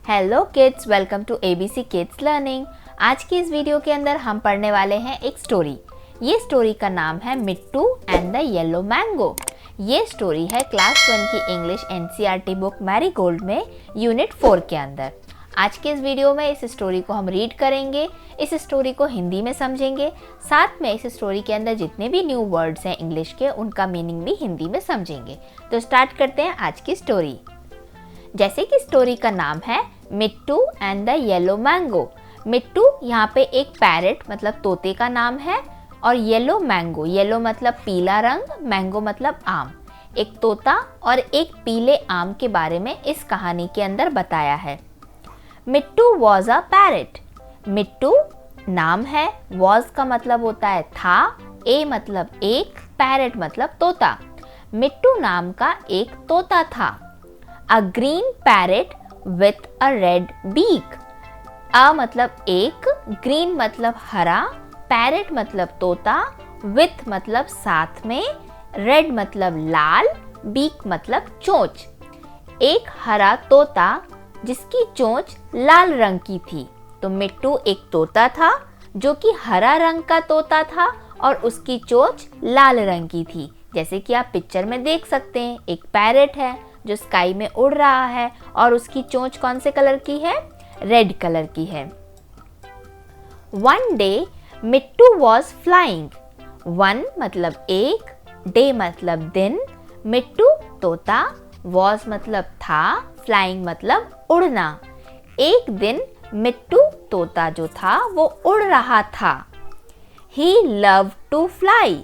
Hello kids, welcome to ABC kids learning. आज की इस वीडियो के अंदर हम पढ़ने वाले हैं एक स्टोरी। ये स्टोरी का नाम है Mittu and the yellow mango. ये स्टोरी है क्लास 1 की इंग्लिश NCERT बुक मैरीगोल्ड में यूनिट 4 के अंदर। आज के इस वीडियो में इस स्टोरी को हम रीड करेंगे, इस स्टोरी को हिंदी में समझेंगे, साथ में इस स्टोरी के अंदर जितने भी न्यू वर्ड्स हैं इंग्लिश के उनका मीनिंग भी हिंदी में समझेंगे। तो स्टार्ट करते हैं आज की स्टोरी। जैसे कि स्टोरी का नाम है Mittu and the yellow mango. मिट्टू यहाँ पे एक पैरेट मतलब तोते का नाम है और येलो मैंगो, येलो मतलब पीला रंग, मैंगो मतलब आम। एक तोता और एक पीले आम के बारे में इस कहानी के अंदर बताया है। मिट्टू वॉज अ पैरेट। मिट्टू नाम है, वॉज का मतलब होता है था, ए मतलब एक, पैरेट मतलब तोता। मिट्टू नाम का एक तोता था। A green parrot with a red beak। A मतलब एक, green मतलब हरा, parrot मतलब तोता, with मतलब साथ में, red मतलब लाल, beak मतलब चोंच। एक हरा तोता जिसकी चोंच लाल रंग की थी। तो मिट्टू एक तोता था जो कि हरा रंग का तोता था और उसकी चोंच लाल रंग की थी। जैसे कि आप पिक्चर में देख सकते हैं, एक पैरेट है जो स्काई में उड़ रहा है और उसकी चोंच कौन से कलर की है? रेड कलर की है। One day Mittu was flying. One मतलब एक, डे मतलब दिन, मिट्टू तोता, वॉज मतलब था, फ्लाइंग मतलब उड़ना। एक दिन मिट्टू तोता जो था वो उड़ रहा था। ही लव टू फ्लाई।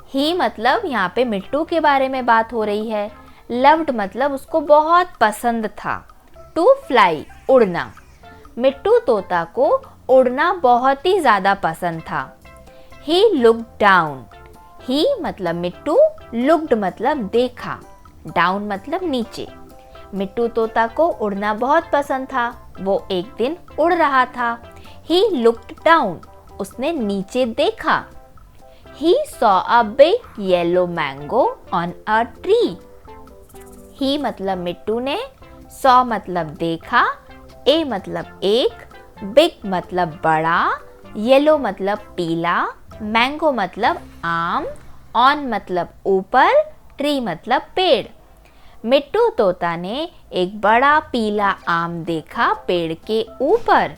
ही मतलब यहाँ पे मिट्टू के बारे में बात हो रही है। लव्ड मतलब उसको बहुत पसंद था। टू फ्लाई उड़ना। मिट्टू तोता को उड़ना बहुत ही ज़्यादा पसंद था। He looked down. ही मतलब मिट्टू, लुक्ड मतलब देखा, डाउन मतलब नीचे। मिट्टू तोता को उड़ना बहुत पसंद था। वो एक दिन उड़ रहा था। ही लुक्ड डाउन, उसने नीचे देखा। He saw a big yellow mango on a tree. He मतलब मिट्टू ने, सॉ मतलब देखा, ए मतलब एक, बिग मतलब बड़ा, येलो मतलब पीला, मैंगो मतलब आम, ऑन मतलब ऊपर, ट्री मतलब पेड़। मिट्टू तोता ने एक बड़ा पीला आम देखा पेड़ के ऊपर।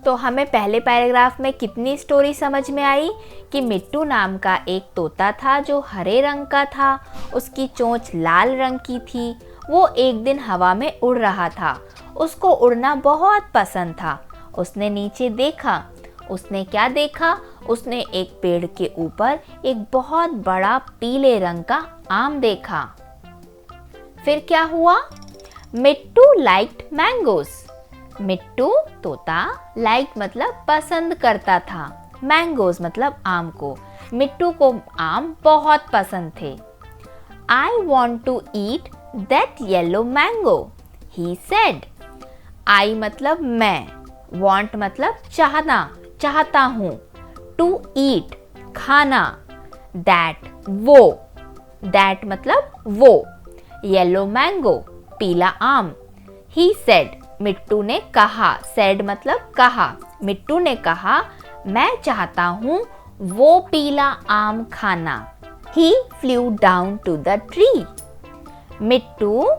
तो हमें पहले पैराग्राफ में कितनी स्टोरी समझ में आई कि मिट्टू नाम का एक तोता था जो हरे रंग का था, उसकी चोंच लाल रंग की थी। वो एक दिन हवा में उड़ रहा था। उसको उड़ना बहुत पसंद था। उसने नीचे देखा। उसने क्या देखा? उसने एक पेड़ के ऊपर एक बहुत बड़ा पीले रंग का आम देखा। फिर क्या हुआ? मिट्टू लाइक्ड मैंगोस। मिट्टू तोता, लाइक मतलब पसंद करता था, मैंगोज मतलब आम को। मिट्टू को आम बहुत पसंद थे। I want to eat that yellow mango, he said। I मतलब मैं, want मतलब चाहना, चाहता हूँ, to eat खाना, that वो, that मतलब वो, yellow mango पीला आम। He said मिट्टू ने कहा, said मतलब कहा, मिट्टू ने कहा मैं चाहता हूँ वो पीला आम खाना। He flew down to the tree। मिट्टू,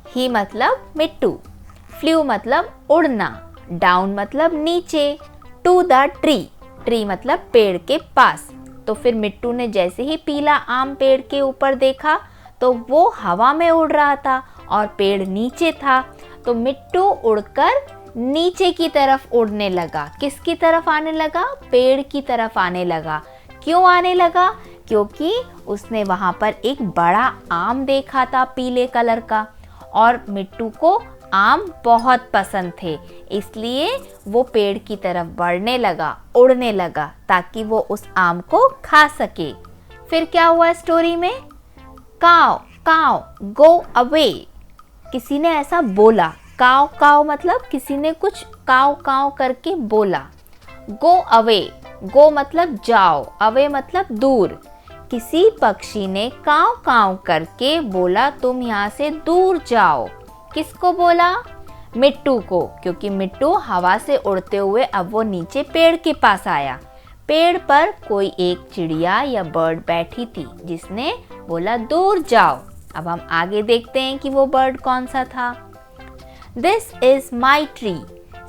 ही मतलब मिट्टू, फ्लू मतलब उड़ना, डाउन मतलब नीचे, टू द ट्री, ट्री मतलब पेड़ के पास। तो फिर मिट्टू ने जैसे ही पीला आम पेड़ के ऊपर देखा तो वो हवा में उड़ रहा था और पेड़ नीचे था। तो मिट्टू उड़कर नीचे की तरफ उड़ने लगा। किसकी तरफ आने लगा? पेड़ की तरफ आने लगा। क्यों आने लगा? क्योंकि उसने वहाँ पर एक बड़ा आम देखा था पीले कलर का और मिट्टू को आम बहुत पसंद थे, इसलिए वो पेड़ की तरफ बढ़ने लगा, उड़ने लगा ताकि वो उस आम को खा सके। फिर क्या हुआ स्टोरी में? काव काव गो अवे। किसी ने ऐसा बोला। काव काव मतलब किसी ने कुछ काव काव करके बोला। गो अवे, गो मतलब जाओ, अवे मतलब दूर। किसी पक्षी ने काव काव करके बोला तुम यहाँ से दूर जाओ। किसको बोला? मिट्टू को, क्योंकि मिट्टू हवा से उड़ते हुए अब वो नीचे पेड़ के पास आया। पेड़ पर कोई एक चिड़िया या बर्ड बैठी थी जिसने बोला दूर जाओ। अब हम आगे देखते हैं कि वो बर्ड कौन सा था। This is my tree,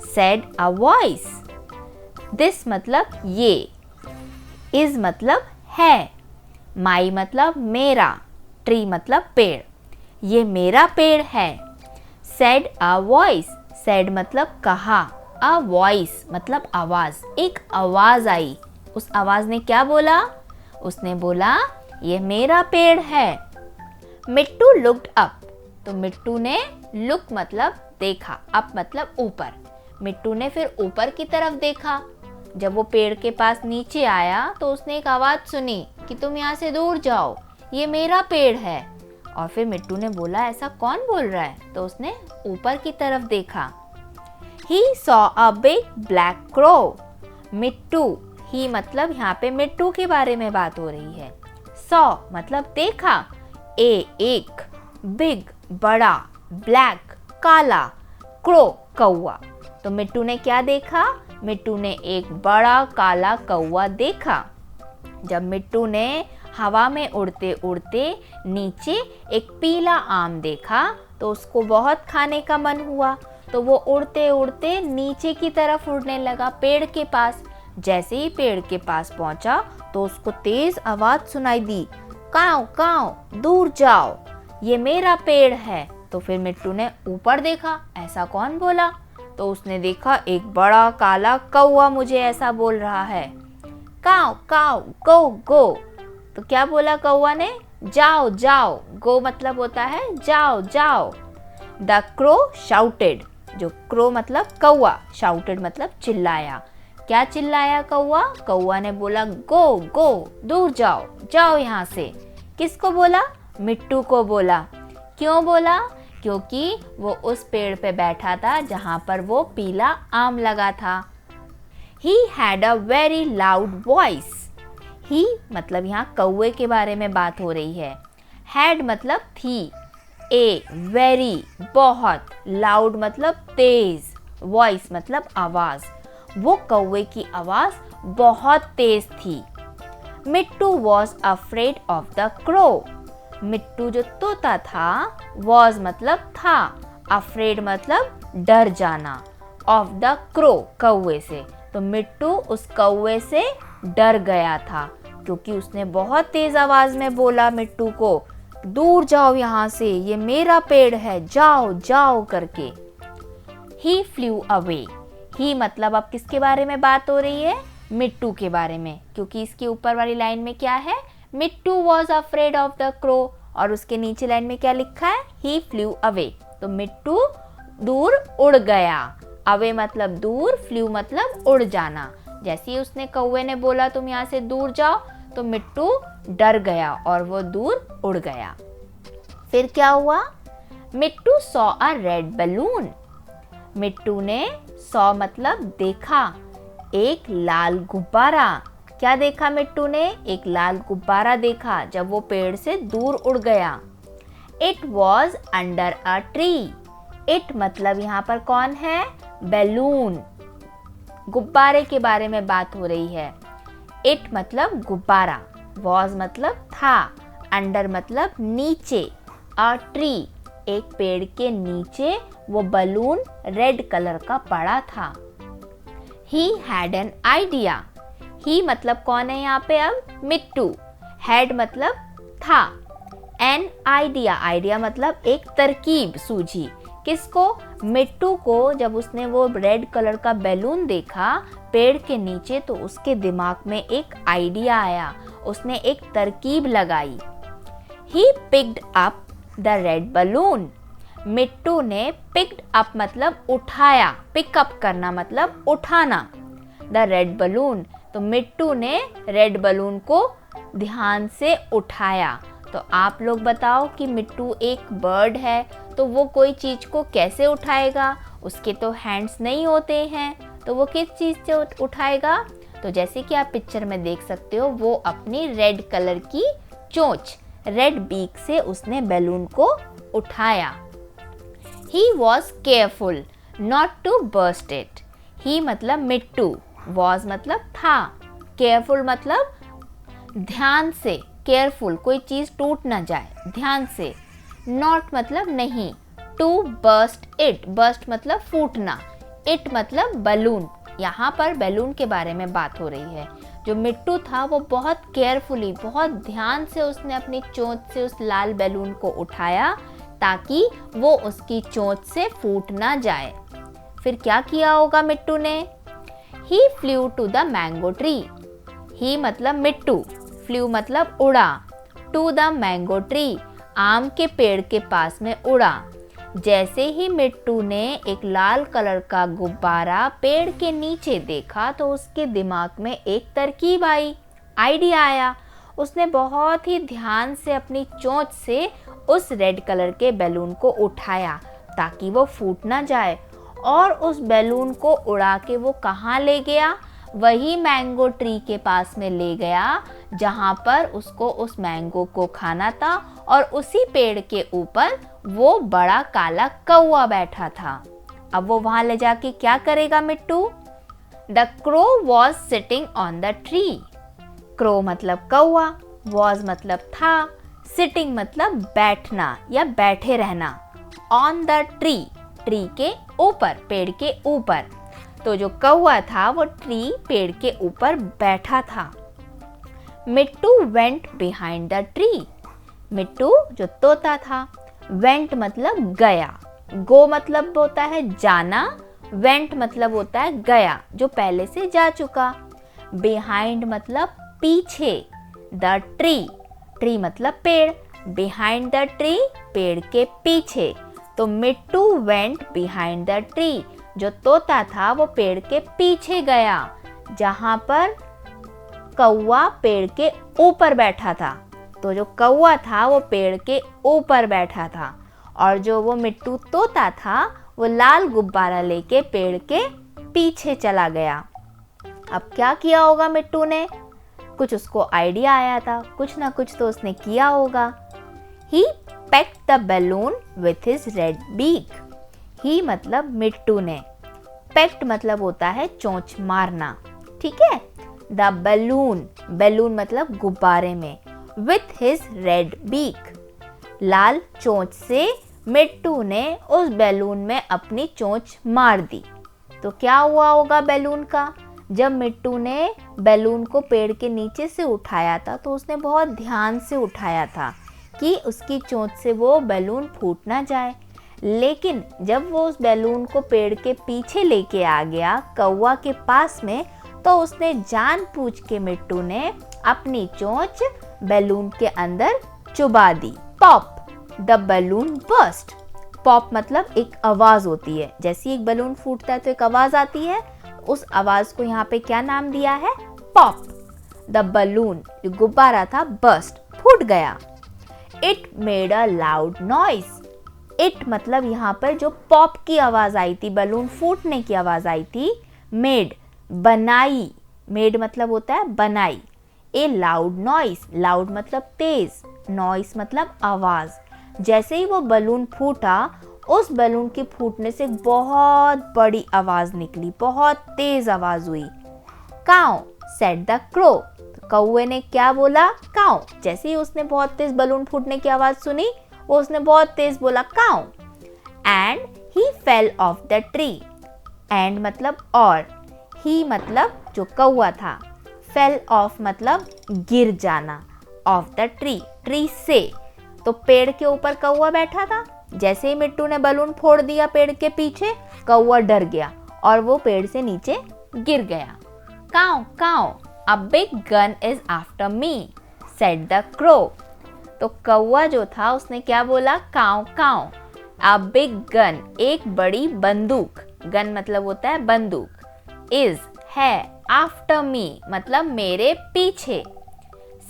said a voice. This मतलब ये, is मतलब है, my मतलब मेरा, tree मतलब पेड़। ये मेरा पेड़ है। said a voice, said मतलब कहा, a voice मतलब आवाज, एक आवाज आई। उस आवाज ने क्या बोला? उसने बोला ये मेरा पेड़ है। मिट्टू लुक्ड अप, तो मिट्टू ने लुक मतलब देखा, अप मतलब ऊपर। मिट्टू ने फिर ऊपर की तरफ देखा। जब वो पेड़ के पास नीचे आया तो उसने एक आवाज सुनी कि तुम यहाँ से दूर जाओ, ये मेरा पेड़ है। और फिर मिट्टू ने बोला ऐसा कौन बोल रहा है? तो उसने ऊपर की तरफ देखा। He saw a big black crow. मिट्टू, ही मतलब यहाँ पे मिट्टू के बारे में बात हो रही है। saw मतलब देखा, एक, बिग बड़ा, ब्लैक काला, क्रो कौवा। तो मिट्टू ने क्या देखा? मिट्टू ने एक बड़ा काला कौवा देखा। जब मिट्टू ने हवा में उड़ते उड़ते नीचे एक पीला आम देखा तो उसको बहुत खाने का मन हुआ, तो वो उड़ते उड़ते नीचे की तरफ उड़ने लगा पेड़ के पास। जैसे ही पेड़ के पास पहुंचा तो उसको तेज आवाज सुनाई दी, काव काव दूर जाओ, ये मेरा पेड़ है। तो फिर मिट्टू ने ऊपर देखा, ऐसा कौन बोला? तो उसने देखा एक बड़ा काला कौवा मुझे ऐसा बोल रहा है, काव काव गो गो। तो क्या बोला कौवा ने? जाओ जाओ, गो मतलब होता है जाओ जाओ। द क्रो शाउटेड, जो क्रो मतलब कौवा, शाउटेड मतलब चिल्लाया। क्या चिल्लाया कौवा? कौवा ने बोला गो गो, दूर जाओ, जाओ यहाँ से। किसको बोला? मिट्टू को बोला। क्यों बोला? क्योंकि वो उस पेड़ पे बैठा था जहाँ पर वो पीला आम लगा था। He had a very loud voice. He मतलब यहाँ कौवे के बारे में बात हो रही है। Had मतलब थी, a very बहुत, loud मतलब तेज, voice मतलब आवाज। वो कौवे की आवाज बहुत तेज थी। मिट्टू was afraid of the crow. मिट्टू जो तोता था, was मतलब था, afraid मतलब डर जाना, of the crow कौवे से। तो मिट्टू उस कौवे से डर गया था क्योंकि उसने बहुत तेज आवाज में बोला मिट्टू को, दूर जाओ यहाँ से, ये मेरा पेड़ है, जाओ जाओ करके। He flew away. He मतलब अब किसके बारे में बात हो रही है? मिट्टू के बारे में, क्योंकि इसके ऊपर वाली लाइन में क्या है? मिट्टू was afraid of the crow, और उसके नीचे लाइन में क्या लिखा है? He flew away. तो मिट्टू दूर उड़ गया। अवे मतलब दूर, फ्लू मतलब उड़ जाना। जैसे ही उसने कौवे ने बोला तुम यहाँ से दूर जाओ, तो मिट्टू डर गया और वो दूर उड़ गया। फिर क्या हुआ? मिट्टू saw a red balloon. मिट्टू ने saw मतलब देखा, एक लाल गुब्बारा। क्या देखा मिट्टू ने? एक लाल गुब्बारा देखा जब वो पेड़ से दूर उड़ गया। It was under a tree. It मतलब यहाँ पर कौन है? बैलून, गुब्बारे के बारे में बात हो रही है। It मतलब गुब्बारा, was मतलब था, under मतलब नीचे, a tree एक पेड़ के नीचे वो बलून रेड कलर का पड़ा था। He had an idea. He मतलब कौन है यहाँ पे? अब मिट्टू। had मतलब था, an idea, idea मतलब एक तरकीब, सूझी। किसको? मिट्टू को। जब उसने वो रेड कलर का बैलून देखा पेड़ के नीचे तो उसके दिमाग में एक आइडिया आया, उसने एक तरकीब लगाई। He picked up the red balloon. मिट्टू ने picked up मतलब उठाया, पिकअप करना मतलब उठाना, the red balloon। तो मिट्टू ने रेड बलून को ध्यान से उठाया। तो आप लोग बताओ कि मिट्टू एक बर्ड है तो वो कोई चीज को कैसे उठाएगा? उसके तो हैंड्स नहीं होते हैं, तो वो किस चीज से उठाएगा? तो जैसे कि आप पिक्चर में देख सकते हो, वो अपनी रेड कलर की चोंच, रेड बीक से उसने बैलून को उठाया। He was careful. Not to burst it. He मतलब मिट्टू, वॉज मतलब था, केयरफुल मतलब ध्यान से, केयरफुल कोई चीज़ टूट ना जाए, ध्यान से। नॉट मतलब नहीं, टू बर्स्ट इट, बर्स्ट मतलब फूटना, इट मतलब बलून। यहाँ पर बैलून के बारे में बात हो रही है। जो मिट्टू था वो बहुत केयरफुली, बहुत ध्यान से उसने अपनी चोंच से उस लाल बैलून को उठाया ताकि वो उसकी चोंच से फूट ना जाए। फिर क्या किया होगा मिट्टू ने? He flew to the mango tree. He मतलब मिट्टू, flew मतलब उड़ा, to the mango tree आम के पेड़ के पास में उड़ा। जैसे ही मिट्टू ने एक लाल कलर का गुब्बारा पेड़ के नीचे देखा तो उसके दिमाग में एक तरकीब आई, आइडिया आया। उसने बहुत ही ध्यान से अपनी चोंच से उस रेड कलर के बैलून को उठाया ताकि वो फूट ना जाए, और उस बैलून को उड़ा के वो कहाँ ले गया? वही मैंगो ट्री के पास में ले गया जहाँ पर उसको उस मैंगो को खाना था, और उसी पेड़ के ऊपर वो बड़ा काला कौवा बैठा था। अब वो वहाँ ले जाके क्या करेगा Mittu? The crow was sitting on the tree. Crow मतलब कौवा, वॉज मतलब था, सिटिंग मतलब बैठना या बैठे रहना, ऑन द ट्री ट्री के ऊपर, पेड़ के ऊपर। तो जो कौवा था वो ट्री पेड़ के ऊपर बैठा था। मिट्टू वेंट बिहाइंड द ट्री। मिट्टू जो तोता था, वेंट मतलब गया, गो मतलब होता है जाना, वेंट मतलब होता है गया, जो पहले से जा चुका। बिहाइंड मतलब पीछे, द ट्री, ट्री मतलब पेड़, बिहाइंड द ट्री पेड़ के पीछे। तो मिट्टू वेंट बिहाइंड द ट्री, जो तोता था वो पेड़ के पीछे गया जहाँ पर कौवा पेड़ के ऊपर बैठा था। तो जो कौवा था वो पेड़ के ऊपर बैठा था, और जो वो मिट्टू तोता था वो लाल गुब्बारा लेके पेड़ के पीछे चला गया। अब क्या किया होगा मिट्टू ने? कुछ उसको आइडिया आया था, कुछ ना कुछ तो उसने किया होगा। He pecked the balloon with his red beak. He मतलब मिट्टू ने, pecked मतलब होता है चोंच मारना, ठीक है। The balloon, बैलून मतलब गुब्बारे में, with his red beak, लाल चोंच से मिट्टू ने उस बैलून में अपनी चोंच मार दी। तो क्या हुआ होगा बैलून का? जब मिट्टू ने बैलून को पेड़ के नीचे से उठाया था तो उसने बहुत ध्यान से उठाया था कि उसकी चोंच से वो बैलून फूट ना जाए। लेकिन जब वो उस बैलून को पेड़ के पीछे लेके आ गया कौवा के पास में, तो उसने जानबूझ के मिट्टू ने अपनी चोंच बैलून के अंदर चुबा दी। Pop, the balloon burst. Pop मतलब एक आवाज होती है, जैसे एक बैलून फूटता है तो एक आवाज आती है, उस आवाज को यहाँ पे क्या नाम दिया है? पॉप। द बैलून जो गुब्बारा था बर्स्ट, फूट गया। It made a loud noise. It मतलब यहाँ पर जो पॉप की आवाज आई थी, बैलून फूटने की आवाज आई थी, मेड बनाई, मेड मतलब होता है बनाई, ए लाउड नॉइस, लाउड मतलब तेज, नॉइस मतलब आवाज। जैसे ही वो बैलून फूटा, उस बैलून के फूटने से बहुत बड़ी आवाज निकली, बहुत तेज आवाज हुई। काऊ सेड द क्रो, कौवे ने क्या बोला? काऊ। जैसे ही उसने बहुत तेज बैलून फूटने की आवाज सुनी, वो उसने बहुत तेज बोला caw. And he fell off the tree, and मतलब और, ही मतलब जो कौवा था, फेल ऑफ मतलब गिर जाना, ऑफ द ट्री, ट्री से। तो पेड़ के ऊपर कौवा बैठा था, जैसे ही मिट्टू ने बैलून फोड़ दिया पेड़ के पीछे, कौवा डर गया और वो पेड़ से नीचे गिर गया। Caw caw, a big gun is after me, said the crow. तो कौवा जो था उसने क्या बोला? काऊ काऊ। अ बिग गन, एक बड़ी बंदूक, गन मतलब होता है बंदूक, इज है, आफ्टर मी मतलब मेरे पीछे,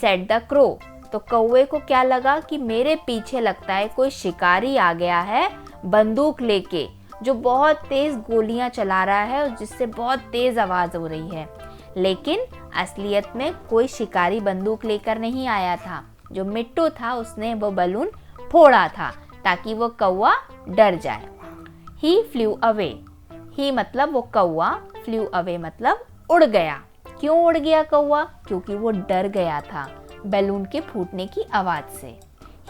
सेड द क्रो। तो कौवे को क्या लगा कि मेरे पीछे लगता है कोई शिकारी आ गया है बंदूक लेके, जो बहुत तेज गोलियां चला रहा है और जिससे बहुत तेज आवाज हो रही है। लेकिन असलियत में कोई शिकारी बंदूक लेकर नहीं आया था, जो मिट्टू था उसने वो बैलून फोड़ा था ताकि वो कौवा डर जाए। ही फ्लू अवे, ही मतलब वो कौवा, फ्लू अवे मतलब उड़ गया। क्यों उड़ गया कौवा? क्योंकि वो डर गया था बैलून के फूटने की आवाज से।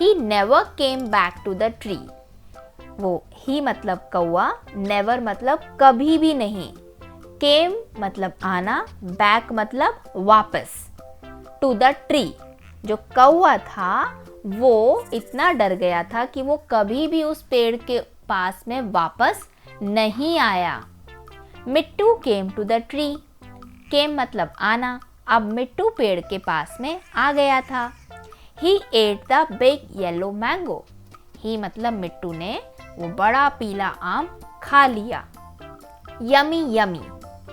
He never came back to the tree. वो ही मतलब कौवा, नेवर मतलब कभी भी नहीं, केम मतलब आना, बैक मतलब वापस, टू द ट्री। जो कौवा था वो इतना डर गया था कि वो कभी भी उस पेड़ के पास में वापस नहीं आया। मिट्टू केम टू द ट्री। केम मतलब आना, अब मिट्टू पेड़ के पास में आ गया था। He ate the big yellow mango. He मतलब मिट्टू ने वो बड़ा पीला आम खा लिया। यमी यमी,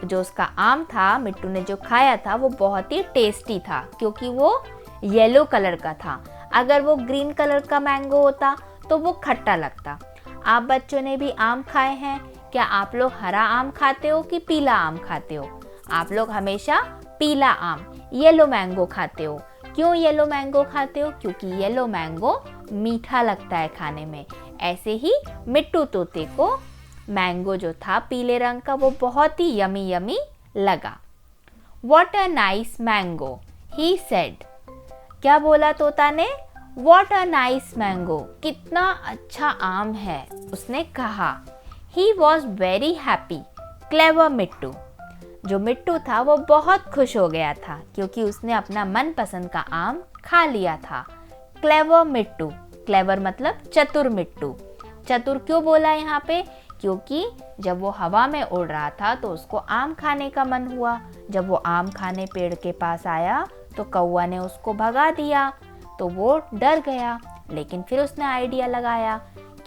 जो उसका आम था मिट्टू ने जो खाया था वो बहुत ही टेस्टी था, क्योंकि वो येलो कलर का था। अगर वो ग्रीन कलर का मैंगो होता तो वो खट्टा लगता। आप बच्चों ने भी आम खाए हैं। क्या आप लोग हरा आम खाते हो कि पीला आम खाते हो? आप लोग हमेशा पीला आम, येलो मैंगो खाते हो। क्यों येलो मैंगो खाते हो? क्योंकि येलो मैंगो मीठा लगता है खाने में। ऐसे ही मिट्टू तोते को मैंगो जो था पीले रंग का वो बहुत ही यमी यमी लगा। What a nice mango, he said. क्या बोला तोता ने? What a nice mango, कितना अच्छा आम है, उसने कहा। He was very happy, clever मिट्टू। जो मिट्टू था वो बहुत खुश हो गया था क्योंकि उसने अपना मनपसंद का आम खा लिया था। क्लेवर मिट्टू, क्लेवर मतलब चतुर मिट्टू। चतुर क्यों बोला यहाँ पे? क्योंकि जब वो हवा में उड़ रहा था तो उसको आम खाने का मन हुआ। जब वो आम खाने पेड़ के पास आया तो कौवा ने उसको भगा दिया, तो वो डर गया। लेकिन फिर उसने आइडिया लगाया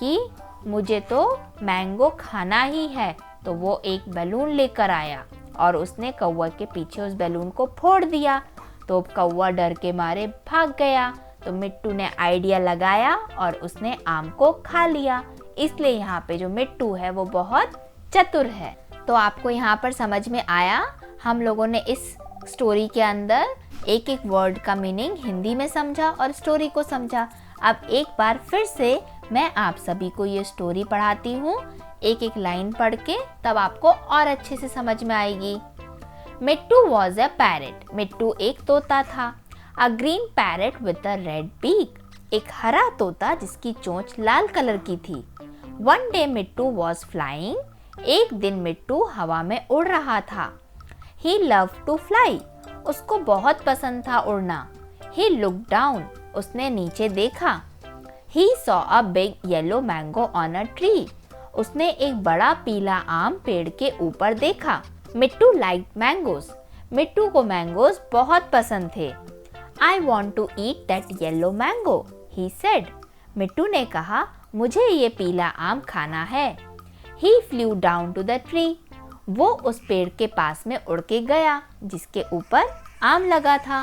कि मुझे तो मैंगो खाना ही है, तो वो एक बैलून लेकर आया और उसने कौवा के पीछे उस बैलून को फोड़ दिया। तो कौवा डर के मारे भाग गया। तो मिट्टू ने आइडिया लगाया और उसने आम को खा लिया। इसलिए यहाँ पे जो मिट्टू है वो बहुत चतुर है। तो आपको यहाँ पर समझ में आया, हम लोगों ने इस स्टोरी के अंदर एक एक वर्ड का मीनिंग हिंदी में समझा और स्टोरी को समझा। अब एक बार फिर से मैं आप सभी को ये स्टोरी पढ़ाती हूँ, एक एक लाइन पढ़ के, तब आपको और अच्छे से समझ में आएगी। मिट्टू वॉज अ पैरेट। मिट्टू एक तोता था। A green parrot with a red beak, एक हरा तोता जिसकी चोंच लाल कलर की थी। One day Mittu was flying, एक दिन मिट्टू हवा में उड़ रहा था। ही लव टू फ्लाई, उसको बहुत पसंद था उड़ना। ही लुक डाउन, उसने नीचे देखा। He saw a big yellow mango on a tree, उसने एक बड़ा पीला आम पेड़ के ऊपर देखा। मिट्टू लाइक्ड मैंगोज, मिट्टू को मैंगोज बहुत पसंद थे। I want to eat that yellow mango, he said, Mittu ने कहा मुझे ये पीला आम खाना है। He flew down to the tree, वो उस पेड़ के पास में उड़ के गया जिसके ऊपर आम लगा था।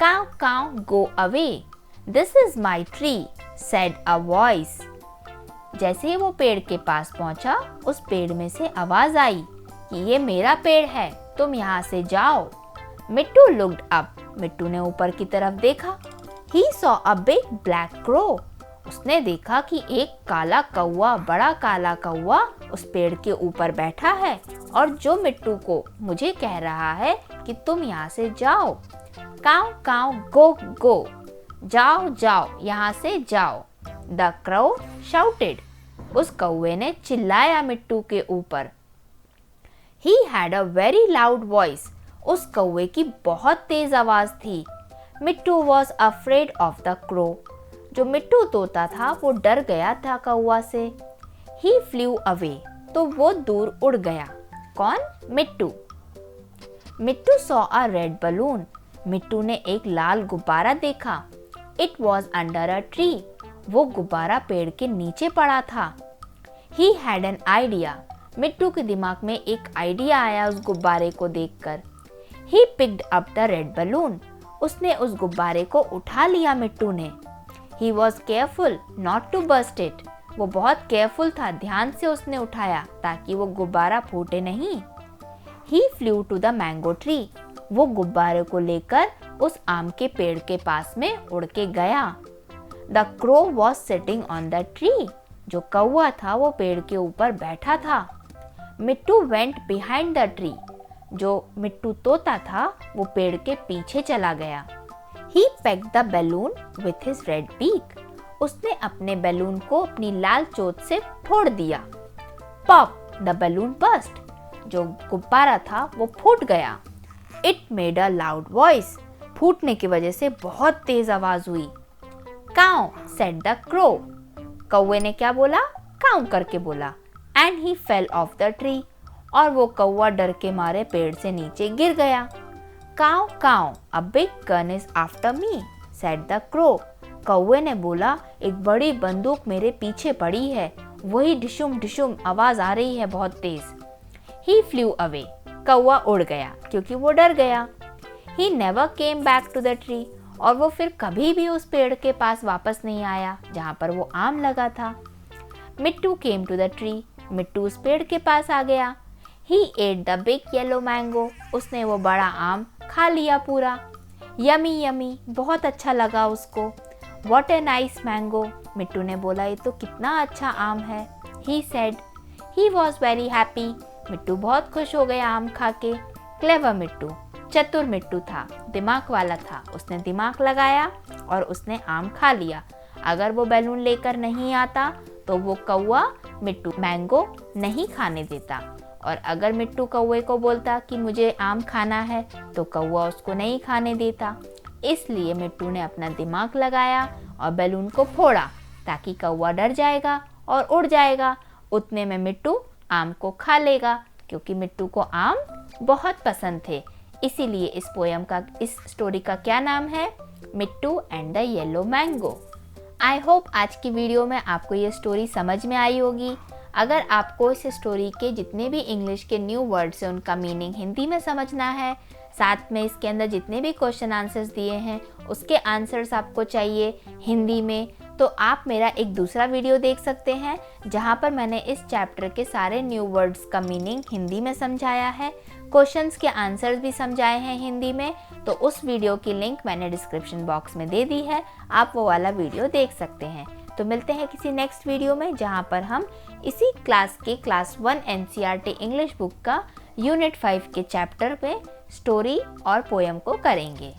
काव काव go away, this is my tree, said a voice. जैसे ही वो पेड़ के पास पहुंचा, उस पेड़ में से आवाज आई कि ये मेरा पेड़ है, तुम यहाँ से जाओ। मिट्टू लुक्ड अप, मिट्टू ने ऊपर की तरफ देखा। He saw a big black crow, उसने देखा कि एक काला कौवा, बड़ा काला कौवा उस पेड़ के ऊपर बैठा है और जो मिट्टू को मुझे कह रहा है कि तुम यहाँ से जाओ। काव काव गो गो, जाओ जाओ, यहाँ से जाओ। द क्रो शाउटेड, उस कौवे ने चिल्लाया मिट्टू के ऊपर। He had a very loud voice, उस कौवे की बहुत तेज आवाज थी। Mittu was afraid of the crow, जो मिट्टू तोता था वो डर गया था कौवा से। ही फ्लू अवे, तो वो दूर उड़ गया। कौन? मिट्टू। मिट्टू सॉ अ रेड बलून, मिट्टू ने एक लाल गुब्बारा देखा। It was under a tree, वो गुब्बारा पेड़ के नीचे पड़ा था। ही हैड एन आइडिया, मिट्टू के दिमाग में एक आइडिया आया उस गुब्बारे को देखकर। He picked up the red balloon, उसने उस गुब्बारे को उठा लिया मिट्टू ने। He was careful not to burst it, वो बहुत केयरफुल था, ध्यान से उसने उठाया ताकि वो गुब्बारा फूटे नहीं। He flew to the mango tree, वो गुब्बारे को लेकर उस आम के पेड़ के पास में उड़ के गया। The crow was sitting on the tree, जो कौवा था वो पेड़ के ऊपर बैठा था। मिट्टू वेंट बिहाइंड द ट्री। जो मिट्टू तोता था वो पेड़ के पीछे चला गया। He pecked the balloon with his red beak. उसने अपने बैलून को अपनी लाल चोंच से फोड़ दिया। Pop the balloon burst. जो गुब्बारा था वो फूट गया। It made a loud voice. फूटने की वजह से बहुत तेज आवाज हुई। Caw said the crow. कौवे ने क्या बोला? काऊ करके बोला। And he fell off the tree. और वो कौवा डर के मारे पेड़ से नीचे गिर गया। Caw caw a big gun is after me said the crow. कौवे ने बोला, एक बड़ी बंदूक मेरे पीछे पड़ी है। वही डिशुम डिशुम आवाज आ रही है बहुत तेज। ही फ्लू अवे। कौवा उड़ गया क्योंकि वो डर गया। He never came back to the tree. और वो फिर कभी भी उस पेड़ के पास वापस नहीं आया जहाँ पर वो आम लगा था। Mittu came to the tree. Mittu उस पेड़ के पास आ गया। He ate the big yellow mango. उसने वो बड़ा आम खा लिया पूरा। यमी यमी, बहुत अच्छा लगा उसको। What a nice mango. Mittu ने बोला, ये तो कितना अच्छा आम है। He said. He was very happy. Mittu बहुत खुश हो गया आम खा के। क्लेवर मिट्टू, चतुर मिट्टू था, दिमाग वाला था। उसने दिमाग लगाया और उसने आम खा लिया। अगर वो बैलून लेकर नहीं आता तो वो कौवा मिट्टू मैंगो नहीं खाने देता। और अगर मिट्टू कौवे को बोलता कि मुझे आम खाना है तो कौवा उसको नहीं खाने देता। इसलिए मिट्टू ने अपना दिमाग लगाया और बैलून को फोड़ा ताकि कौवा डर जाएगा और उड़ जाएगा। उतने में मिट्टू आम को खा लेगा क्योंकि मिट्टू को आम बहुत पसंद थे। इसीलिए इस स्टोरी का क्या नाम है? Mittu and the yellow mango. I hope आज की वीडियो में आपको ये स्टोरी समझ में आई होगी। अगर आपको इस स्टोरी के जितने भी इंग्लिश के न्यू वर्ड्स हैं उनका मीनिंग हिंदी में समझना है, साथ में इसके अंदर जितने भी क्वेश्चन आंसर्स दिए हैं उसके आंसर्स आपको चाहिए हिंदी में, तो आप मेरा एक दूसरा वीडियो देख सकते हैं जहां पर मैंने इस चैप्टर के सारे न्यू वर्ड्स का मीनिंग हिंदी में समझाया है, क्वेश्चंस के आंसर्स भी समझाए हैं हिंदी में। तो उस वीडियो की लिंक मैंने डिस्क्रिप्शन बॉक्स में दे दी है, आप वो वाला वीडियो देख सकते हैं। तो मिलते हैं किसी नेक्स्ट वीडियो में जहां पर हम इसी क्लास के क्लास 1 NCERT इंग्लिश बुक का यूनिट 5 के चैप्टर पे स्टोरी और पोएम को करेंगे।